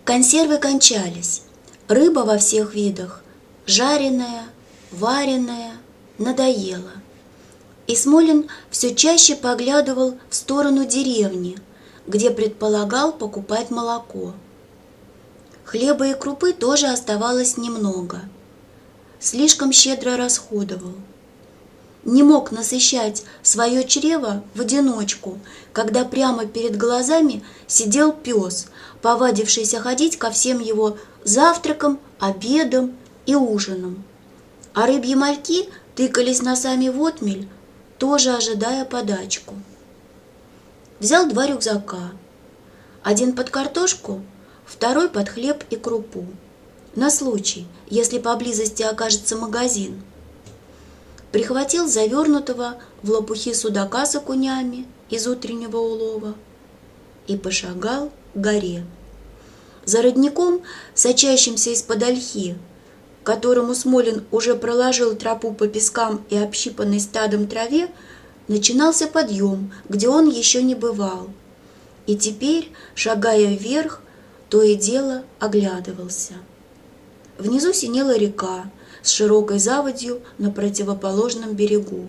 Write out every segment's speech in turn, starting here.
Консервы кончались. Рыба во всех видах, жареная, вареная, надоела. И Смолин все чаще поглядывал в сторону деревни, где предполагал покупать молоко. Хлеба и крупы тоже оставалось немного. Слишком щедро расходовал. Не мог насыщать свое чрево в одиночку, когда прямо перед глазами сидел пес, повадившийся ходить ко всем его завтракам, обедам и ужинам. А рыбьи мальки тыкались носами в отмель, тоже ожидая подачку. Взял 2 рюкзака. Один под картошку, второй под хлеб и крупу. На случай, если поблизости окажется магазин. Прихватил завернутого в лопухи судака с окунями из утреннего улова и пошагал к горе. За родником, сочащимся из-под ольхи, которому Смолин уже проложил тропу по пескам и общипанной стадом траве, начинался подъем, где он еще не бывал. И теперь, шагая вверх, то и дело оглядывался. Внизу синела река с широкой заводью на противоположном берегу.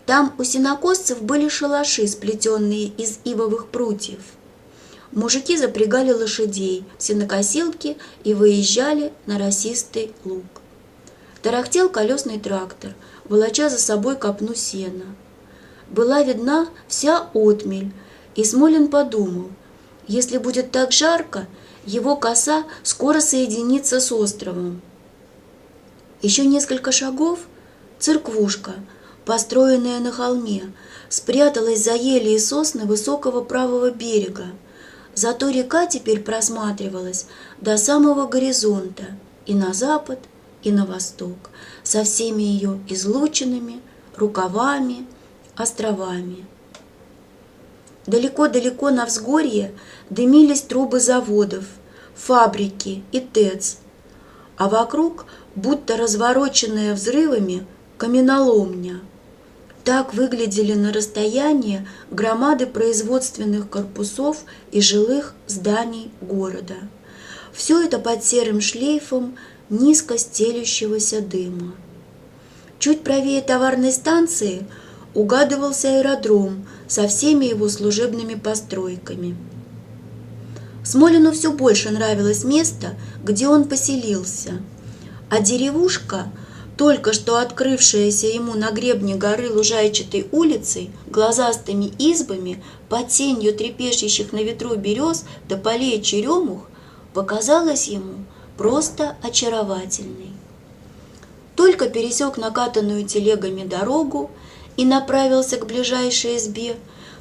Там у сенокосцев были шалаши, сплетенные из ивовых прутьев. Мужики запрягали лошадей в сенокосилки и выезжали на росистый луг. Тарахтел колесный трактор, волоча за собой копну сена. Была видна вся отмель, и Смолин подумал, если будет так жарко, его коса скоро соединится с островом. Еще несколько шагов церквушка, построенная на холме, спряталась за ели и сосны высокого правого берега. Зато река теперь просматривалась до самого горизонта и на запад, и на восток, со всеми ее излучинами, рукавами, островами. Далеко-далеко на взгорье дымились трубы заводов, фабрики и ТЭЦ, а вокруг, будто развороченная взрывами, каменоломня. Так выглядели на расстоянии громады производственных корпусов и жилых зданий города. Все это под серым шлейфом низко стелющегося дыма. Чуть правее товарной станции угадывался аэродром со всеми его служебными постройками. Смолину все больше нравилось место, где он поселился, а деревушка, только что открывшаяся ему на гребне горы лужайчатой улицей, глазастыми избами, под тенью трепещущих на ветру берез до полей черемух, показалась ему просто очаровательной. Только пересек накатанную телегами дорогу и направился к ближайшей избе,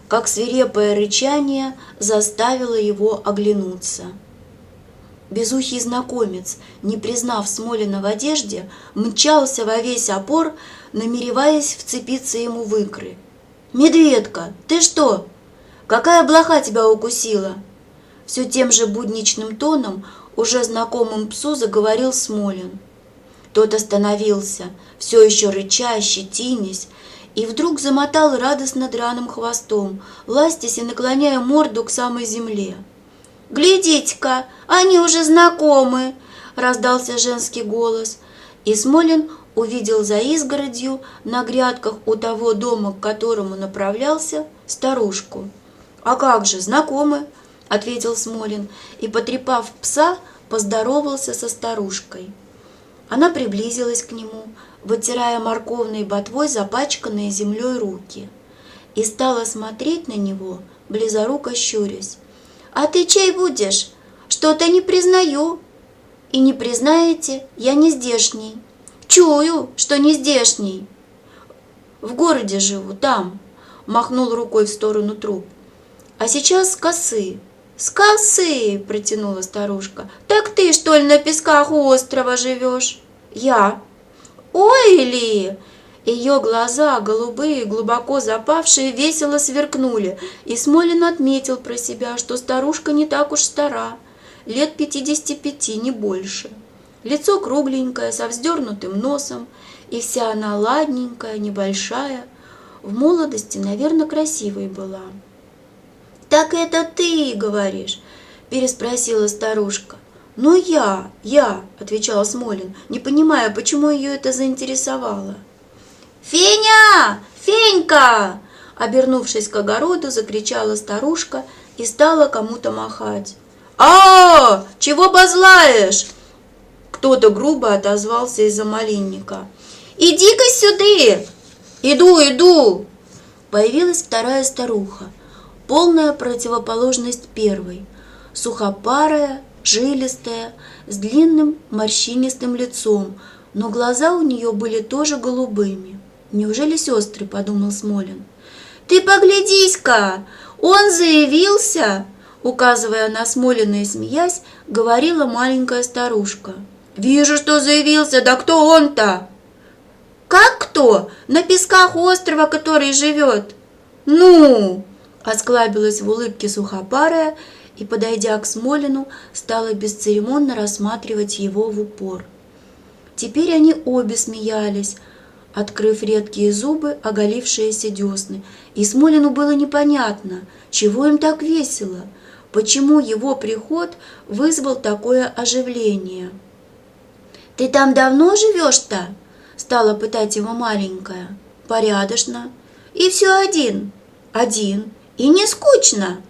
как свирепое рычание заставило его оглянуться. Безухий знакомец, не признав Смолина в одежде, мчался во весь опор, намереваясь вцепиться ему в икры. «Медведка, ты что? Какая блоха тебя укусила?» Все тем же будничным тоном, уже знакомым псу, заговорил Смолин. Тот остановился, все еще рыча, щетинясь, и вдруг замотал радостно драным хвостом, ластясь и наклоняя морду к самой земле. «Глядите-ка, они уже знакомы!» — раздался женский голос, и Смолин увидел за изгородью на грядках у того дома, к которому направлялся, старушку. «А как же, знакомы!» — ответил Смолин и, потрепав пса, поздоровался со старушкой. Она приблизилась к нему, вытирая морковной ботвой запачканные землей руки, и стала смотреть на него, близоруко щурясь. «А ты чей будешь? Что-то не признаю». «И не признаете, я не здешний». «Чую, что не здешний». «В городе живу, там», — махнул рукой в сторону труб. «А сейчас с косы». «С косы», — протянула старушка. «Так ты, что ли, на песках у острова живешь?» «Я». «Ой ли!» Ее глаза, голубые, глубоко запавшие, весело сверкнули, и Смолин отметил про себя, что старушка не так уж стара, лет 55, не больше. Лицо кругленькое, со вздернутым носом, и вся она ладненькая, небольшая. В молодости, наверное, красивой была. «Так это ты, говоришь? переспросила старушка. «Ну я», — отвечал Смолин, не понимая, почему ее это заинтересовало. «Феня! Фенька!» Обернувшись к огороду, закричала старушка и стала кому-то махать. «А, чего базлаешь?» Кто-то грубо отозвался из-за малинника. «Иди-ка сюда!» «Иду!» Появилась вторая старуха, полная противоположность первой, сухопарая, жилистая, с длинным морщинистым лицом, но глаза у нее были тоже голубыми. «Неужели сестры?» – подумал Смолин. «Ты поглядись-ка, он заявился!» Указывая на Смолина и смеясь, говорила маленькая старушка. «Вижу, что заявился, да кто он-то?» «Как кто? На песках острова, который живет?» «Ну!» – осклабилась в улыбке сухопарая и, подойдя к Смолину, стала бесцеремонно рассматривать его в упор. Теперь они обе смеялись, открыв редкие зубы, оголившиеся десны, и Смолину было непонятно, чего им так весело, почему его приход вызвал такое оживление. «Ты там давно живешь-то?» – стала пытать его маленькая. «Порядочно. И все один?» «Один. И не скучно?»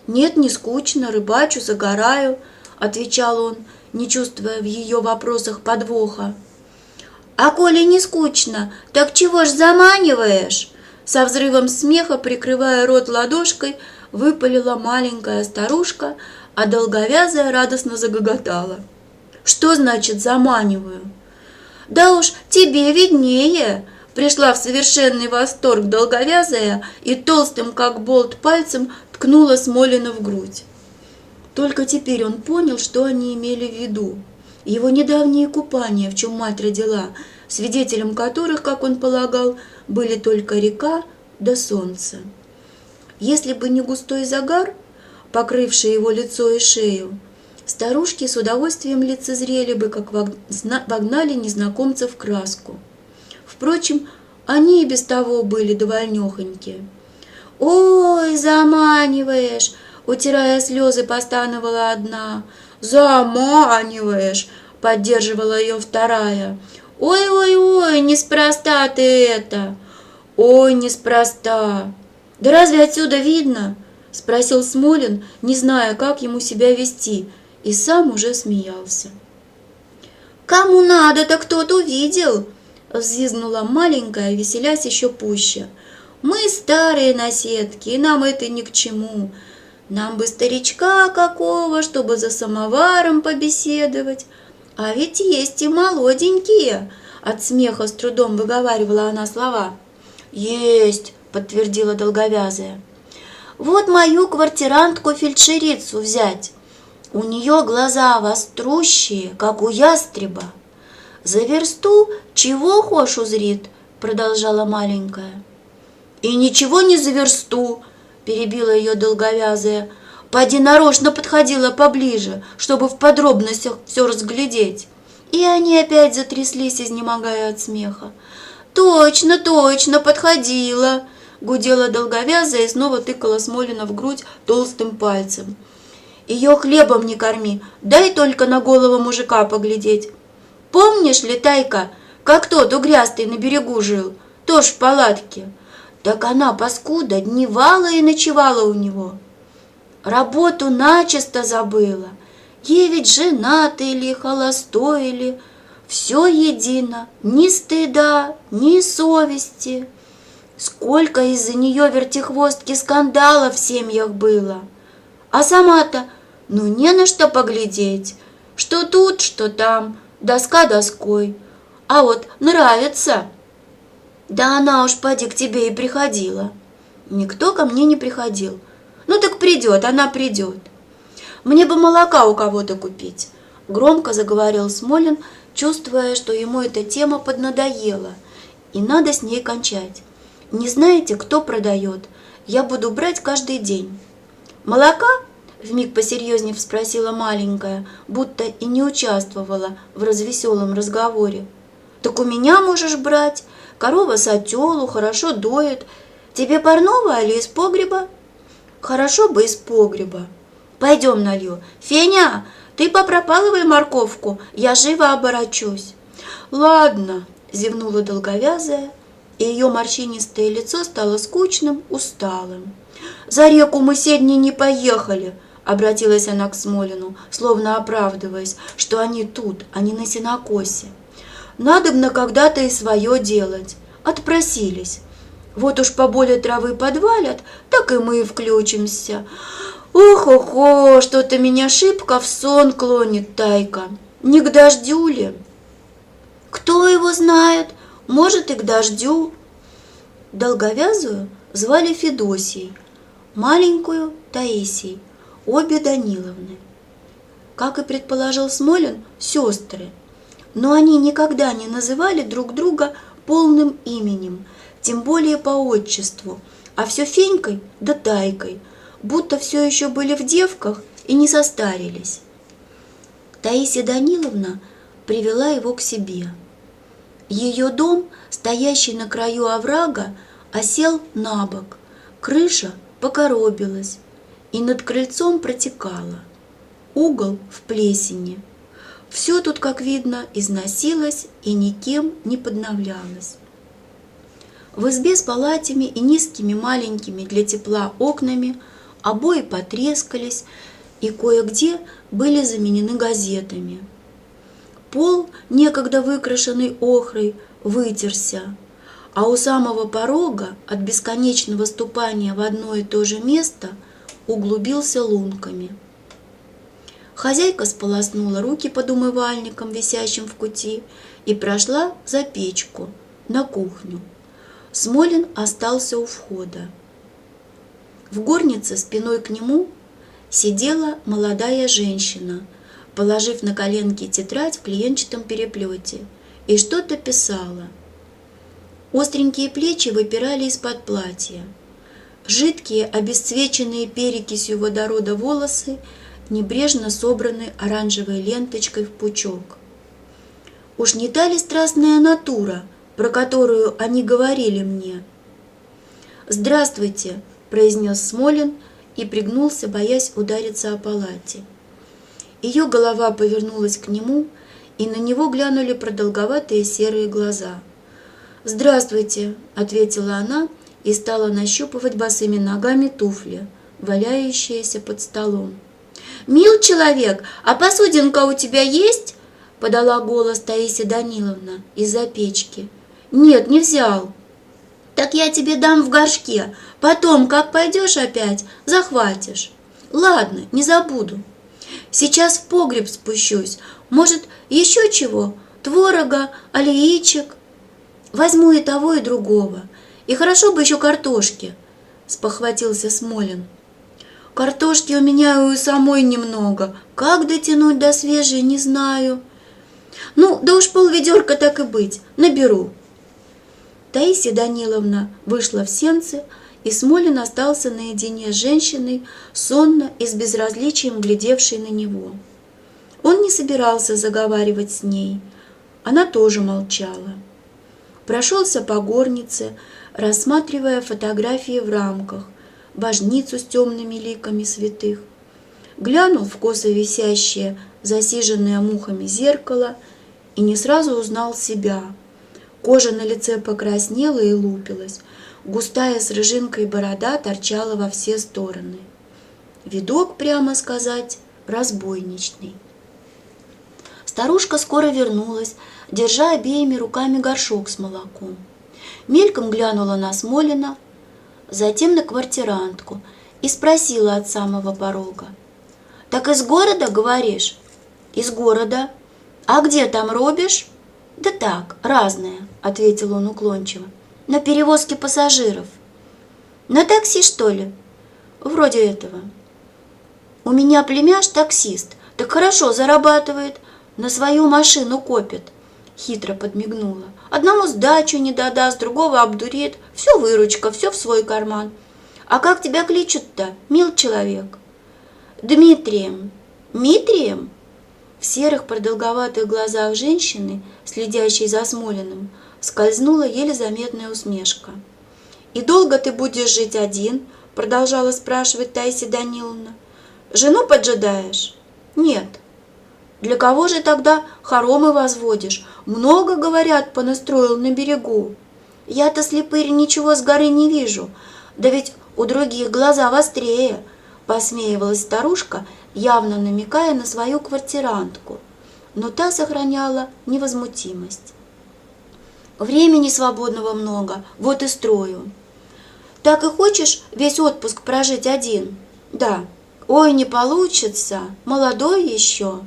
«Нет, не скучно, рыбачу, загораю», – отвечал он, не чувствуя в ее вопросах подвоха. «А коли не скучно, так чего ж заманиваешь?» Со взрывом смеха, прикрывая рот ладошкой, выпалила маленькая старушка, а долговязая радостно загоготала. «Что значит заманиваю?» «Да уж тебе виднее!» Пришла в совершенный восторг долговязая и толстым, как болт, пальцем ткнула Смолина в грудь. Только теперь он понял, что они имели в виду. Его недавние купания, в чем мать родила, свидетелем которых, как он полагал, были только река да солнце. Если бы не густой загар, покрывший его лицо и шею, старушки с удовольствием лицезрели бы, как вогнали незнакомца в краску. Впрочем, они и без того были довольнёхоньки. «Ой, заманиваешь!» — утирая слезы, постановала одна. «Заманиваешь!» — поддерживала ее вторая. «Ой, неспроста ты это!» «Ой, неспроста!» «Да разве отсюда видно?» — спросил Смолин, не зная, как ему себя вести, и сам уже смеялся. «Кому надо, так кто-то увидел!» — взвизгнула маленькая, веселясь еще пуще. «Мы старые наседки, и нам это ни к чему. Нам бы старичка какого, чтобы за самоваром побеседовать. А ведь есть и молоденькие!» От смеха с трудом выговаривала она слова. «Есть!» — подтвердила долговязая. «Вот мою квартирантку-фельдшерицу взять. У нее глаза вострущие, как у ястреба. За версту чего хошь узрит», — продолжала маленькая. «И ничего не за версту», — перебила ее долговязая. «Поди нарочно подходила поближе, чтобы в подробностях все разглядеть». И они опять затряслись, изнемогая от смеха. «Точно, подходила», — гудела долговязая и снова тыкала Смолина в грудь толстым пальцем. «Ее хлебом не корми, дай только на голову мужика поглядеть. Помнишь ли, Тайка, как тот угрястый на берегу жил, тоже в палатке? Так она, паскуда, дневала и ночевала у него. Работу начисто забыла. Ей ведь женатый ли, холостой ли, все едино, ни стыда, ни совести. Сколько из-за нее вертихвостки скандалов в семьях было. А сама-то, ну не на что поглядеть, что тут, что там, доска доской. А вот нравится. Да она уж поди к тебе и приходила». «Никто ко мне не приходил». «Ну так придет, она придет». «Мне бы молока у кого-то купить», — громко заговорил Смолин, чувствуя, что ему эта тема поднадоела, и надо с ней кончать. «Не знаете, кто продает? Я буду брать каждый день». «Молока?» — вмиг посерьезнее спросила маленькая, будто и не участвовала в развеселом разговоре. «Так у меня можешь брать. Корова с отелу, хорошо доит. Тебе парного или из погреба?» «Хорошо бы из погреба». Пойдем налью. Феня, ты попропалывай морковку, я живо оборачусь. Ладно, зевнула долговязая, и ее морщинистое лицо стало скучным, усталым. За реку мы сегодня не поехали, обратилась она к Смолину, словно оправдываясь, что они тут, а не на сенокосе. Надобно когда-то и свое делать. Отпросились. Вот уж поболее травы подвалят, так и мы включимся. Ох-охо, что-то меня шибко в сон клонит, Тайка. Не к дождю ли? Кто его знает, может и к дождю. Долговязую звали Федосией, маленькую Таисией, обе Даниловны. Как и предположил Смолин, сестры. Но они никогда не называли друг друга полным именем, тем более по отчеству, а все Фенькой да Тайкой, будто все еще были в девках и не состарились. Таисия Даниловна привела его к себе. Ее дом, стоящий на краю оврага, осел на бок, крыша покоробилась и над крыльцом протекала. Угол в плесени. Все тут, как видно, износилось и никем не подновлялось. В избе с палатями и низкими маленькими для тепла окнами обои потрескались и кое-где были заменены газетами. Пол, некогда выкрашенный охрой, вытерся, а у самого порога от бесконечного ступания в одно и то же место углубился лунками. Хозяйка сполоснула руки под умывальником, висящим в кути, и прошла за печку, на кухню. Смолин остался у входа. В горнице спиной к нему сидела молодая женщина, положив на коленки тетрадь в клеенчатом переплете, и что-то писала. Остренькие плечи выпирали из-под платья. Жидкие, обесцвеченные перекисью водорода волосы небрежно собраны оранжевой ленточкой в пучок. Уж не та ли страстная натура, про которую они говорили мне? «Здравствуйте», — произнес Смолин и пригнулся, боясь удариться о палате. Ее голова повернулась к нему, и на него глянули продолговатые серые глаза. «Здравствуйте», — ответила она и стала нащупывать босыми ногами туфли, валяющиеся под столом. «Мил человек, а посудинка у тебя есть?» — подала голос Таисия Даниловна из-за печки. «Нет, не взял». «Так я тебе дам в горшке, потом, как пойдешь опять, захватишь». «Ладно, не забуду. Сейчас в погреб спущусь, может, еще чего, творога, али яичек. Возьму и того, и другого. И хорошо бы еще картошки», — спохватился Смолин. «Картошки у меня и у самой немного. Как дотянуть до свежей, не знаю. Ну, да уж полведерка так и быть, наберу». Таисия Даниловна вышла в сенцы, и Смолин остался наедине с женщиной, сонно и с безразличием глядевшей на него. Он не собирался заговаривать с ней. Она тоже молчала. Прошелся по горнице, рассматривая фотографии в рамках, божницу с темными ликами святых. Глянул в косо висящее, засиженное мухами зеркало и не сразу узнал себя. Кожа на лице покраснела и лупилась, густая с рыжинкой борода торчала во все стороны. Видок, прямо сказать, разбойничный. Старушка скоро вернулась, держа обеими руками горшок с молоком. Мельком глянула на Смолина, затем на квартирантку и спросила от самого порога. «Так из города, говоришь?» «Из города. А где там робишь?» «Да так, разное», — ответил он уклончиво. «На перевозке пассажиров». «На такси, что ли?» «Вроде этого». «У меня племяш таксист, так хорошо зарабатывает, на свою машину копит», — хитро подмигнула. «Одному сдачу не додаст, другого обдурит, все выручка, все в свой карман. А как тебя кличут-то, мил человек?» «Дмитрием». «Митрием?» В серых продолговатых глазах женщины, следящей за Смолиным, скользнула еле заметная усмешка. «И долго ты будешь жить один?» — продолжала спрашивать Таисия Даниловна. Жену поджидаешь? Нет. Для кого же тогда хоромы возводишь? Много, говорят, понастроил на берегу. Я-то, слепырь, ничего с горы не вижу. Да ведь у других глаза вострее, посмеивалась старушка, явно намекая на свою квартирантку. Но та сохраняла невозмутимость. Времени свободного много, вот и строю. Так и хочешь весь отпуск прожить один? Да. Ой, не получится, молодой еще.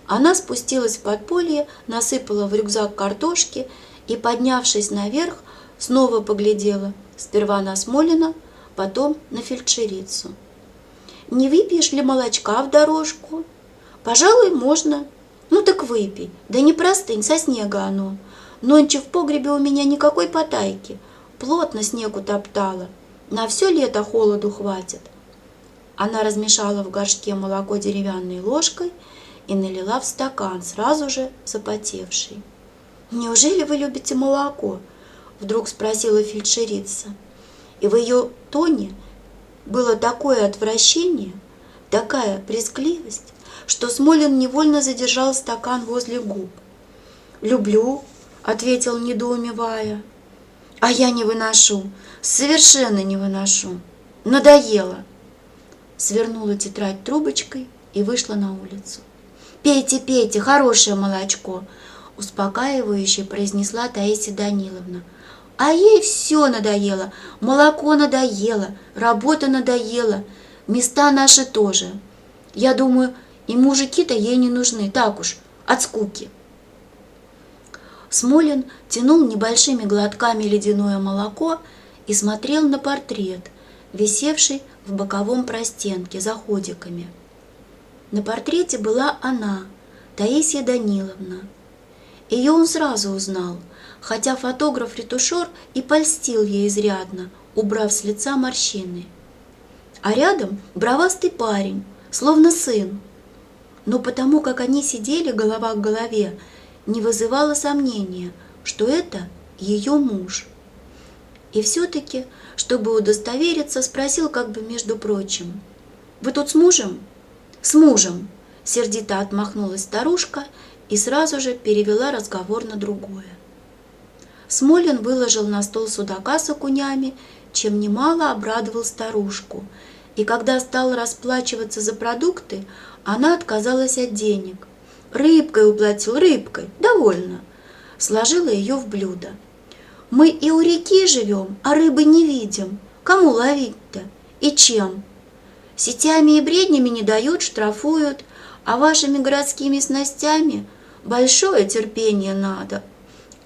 Она спустилась в подполье, насыпала в рюкзак картошки и, поднявшись наверх, снова поглядела сперва на Смолина, потом на фельдшерицу. «Не выпьешь ли молочка в дорожку?» «Пожалуй, можно». «Ну так выпей, да не простынь, со снега оно. Нонче в погребе у меня никакой потайки, плотно снег утоптала, на все лето холоду хватит». Она размешала в горшке молоко деревянной ложкой и налила в стакан, сразу же запотевший. «Неужели вы любите молоко?» – вдруг спросила фельдшерица. И в ее тоне было такое отвращение, такая брезгливость, что Смолин невольно задержал стакан возле губ. «Люблю», – ответил, недоумевая. «А я не выношу, совершенно не выношу. Надоело». Свернула тетрадь трубочкой и вышла на улицу. «Пейте, пейте, хорошее молочко», – успокаивающе произнесла Таисия Даниловна. «А ей все надоело, молоко надоело, работа надоела, места наши тоже. Я думаю, и мужики-то ей не нужны, так уж, от скуки». Смолин тянул небольшими глотками ледяное молоко и смотрел на портрет, висевший в боковом простенке за ходиками. На портрете была она, Таисия Даниловна. Ее он сразу узнал, хотя фотограф-ретушер и польстил ей изрядно, убрав с лица морщины. А рядом бровастый парень, словно сын. Но потому, как они сидели голова к голове, не вызывало сомнения, что это ее муж. И все-таки, чтобы удостовериться, спросил как бы между прочим: «Вы тут с мужем?» «С мужем», — сердито отмахнулась старушка и сразу же перевела разговор на другое. Смолин выложил на стол судака с окунями, чем немало обрадовал старушку, и когда стал расплачиваться за продукты, она отказалась от денег. «Рыбкой уплатил, рыбкой, довольно», — сложила ее в блюдо. «Мы и у реки живем, а рыбы не видим. Кому ловить-то? И чем? Сетями и бреднями не дают, штрафуют, а вашими городскими снастями большое терпение надо.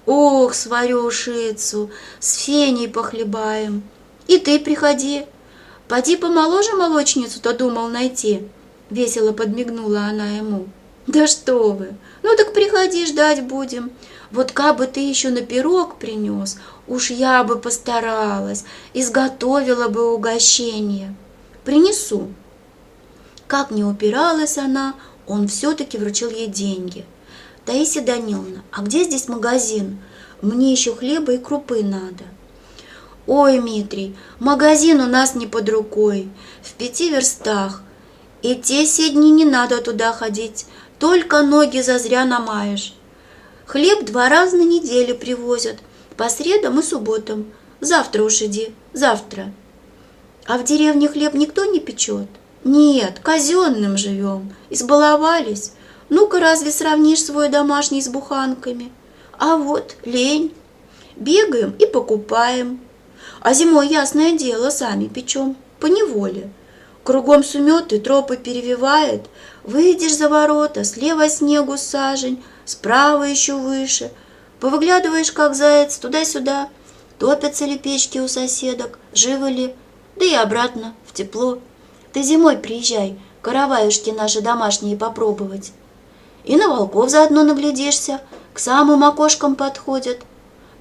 Ох, сварю ушицу, с феней похлебаем. И ты приходи. Поди помоложе молочницу-то думал найти», — весело подмигнула она ему. «Да что вы, ну так приходи, ждать будем. Вот кабы ты еще на пирог принес, уж я бы постаралась, изготовила бы угощение. Принесу». Как не упиралась она, он все-таки вручил ей деньги. «Таисия Даниловна, а где здесь магазин? Мне еще хлеба и крупы надо». «Ой, Митрий, магазин у нас не под рукой, в 5 верстах. И те сей дни не надо туда ходить, только ноги зазря намаешь. Хлеб 2 раза на неделю привозят, по средам и субботам. Завтра уж иди, завтра». «А в деревне хлеб никто не печет?» «Нет, казенным живем, избаловались. Ну-ка, разве сравнишь свой домашний с буханками? А вот лень. Бегаем и покупаем. А зимой, ясное дело, сами печем, поневоле. Кругом сумет и тропы перевивает. Выйдешь за ворота, слева снегу сажень, справа еще выше. Повыглядываешь, как заяц, туда-сюда. Топятся ли печки у соседок, живы ли, да и обратно, в тепло. Ты зимой приезжай, караваюшки наши домашние попробовать. И на волков заодно наглядишься, к самым окошкам подходят.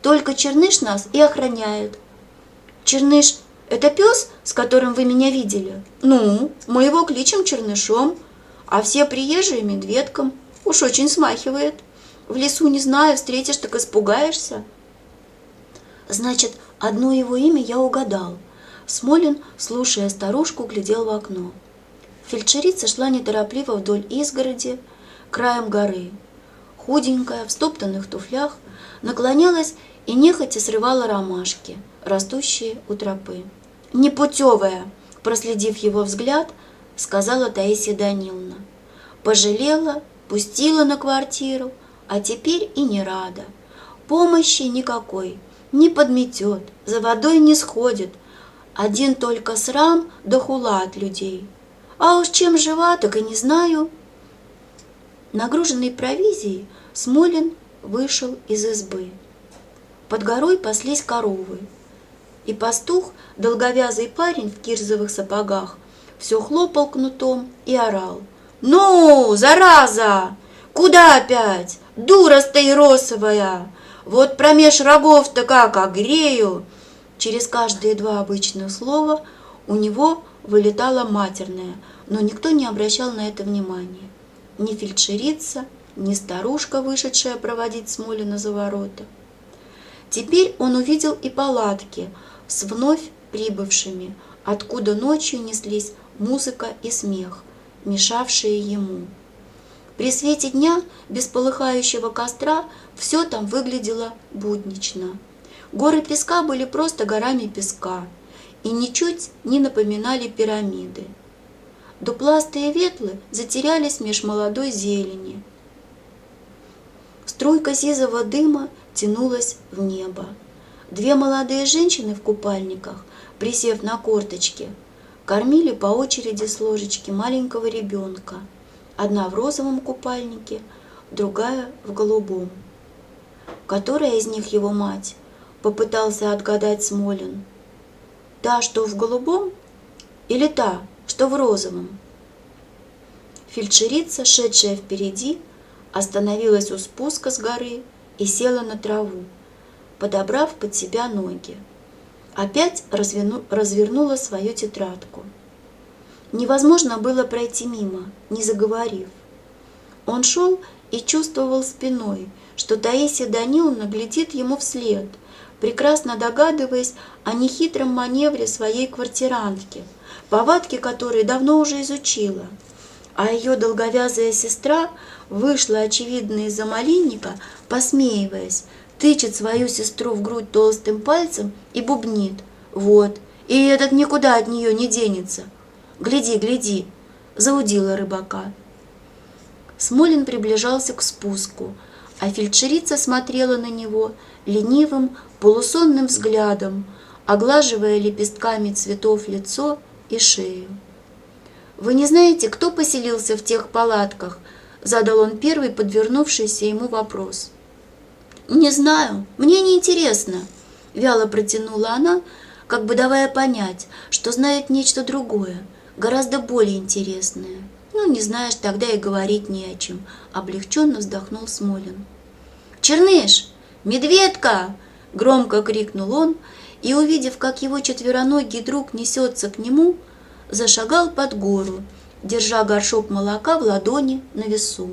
Только Черныш нас и охраняет». «Черныш — это пес, с которым вы меня видели?» «Ну, мы его кличем Чернышом, а все приезжие — медведком. Уж очень смахивает. В лесу, не знаю, встретишь, так испугаешься». Значит, одно его имя я угадал. Смолин, слушая старушку, глядел в окно. Фельдшерица шла неторопливо вдоль изгороди, краем горы. Худенькая, в стоптанных туфлях, наклонялась и нехотя срывала ромашки, растущие у тропы. «Непутевая!» – проследив его взгляд, сказала Таисия Даниловна. «Пожалела, пустила на квартиру, а теперь и не рада. Помощи никакой, не подметет, за водой не сходит. Один только срам да хула от людей. А уж чем жива, так и не знаю». Нагруженный провизией, Смолин вышел из избы. Под горой паслись коровы, и пастух, долговязый парень в кирзовых сапогах, все хлопал кнутом и орал: «Ну, зараза! Куда опять? Дура стаиросовая! Вот промеж рогов-то как огрею!» Через каждые два обычных слова у него вылетало матерное, но никто не обращал на это внимания. Ни фельдшерица, ни старушка, вышедшая проводить Смолина за ворота. Теперь он увидел и палатки с вновь прибывшими, откуда ночью неслись музыка и смех, мешавшие ему. При свете дня, без полыхающего костра, все там выглядело буднично. Горы песка были просто горами песка и ничуть не напоминали пирамиды. Дупластые ветлы затерялись меж молодой зелени. Струйка сизого дыма тянулась в небо. Две молодые женщины в купальниках, присев на корточки, кормили по очереди с ложечки маленького ребенка. Одна в розовом купальнике, другая в голубом. Которая из них его мать? Попытался отгадать Смолин. Та, что в голубом, или та, что в розовом? Фельдшерица, шедшая впереди, остановилась у спуска с горы и села на траву, подобрав под себя ноги. Опять развернула свою тетрадку. Невозможно было пройти мимо, не заговорив. Он шел и чувствовал спиной, что Таисия Даниловна глядит ему вслед, прекрасно догадываясь о нехитром маневре своей квартирантки, повадки которой давно уже изучила. А ее долговязая сестра вышла, очевидно, из-за малинника, посмеиваясь, тычет свою сестру в грудь толстым пальцем и бубнит: «Вот, и этот никуда от нее не денется. Гляди, гляди!» — заудила рыбака. Смолин приближался к спуску, а фельдшерица смотрела на него ленивым, полусонным взглядом, оглаживая лепестками цветов лицо и шею. «Вы не знаете, кто поселился в тех палатках?» — задал он первый подвернувшийся ему вопрос. «Не знаю, мне не интересно», — вяло протянула она, как бы давая понять, что знает нечто другое, гораздо более интересное. «Ну, не знаешь, тогда и говорить не о чем», — облегченно вздохнул Смолин. «Черныш! Медведка!» — громко крикнул он, и, увидев, как его четвероногий друг несется к нему, зашагал под гору, держа горшок молока в ладони на весу.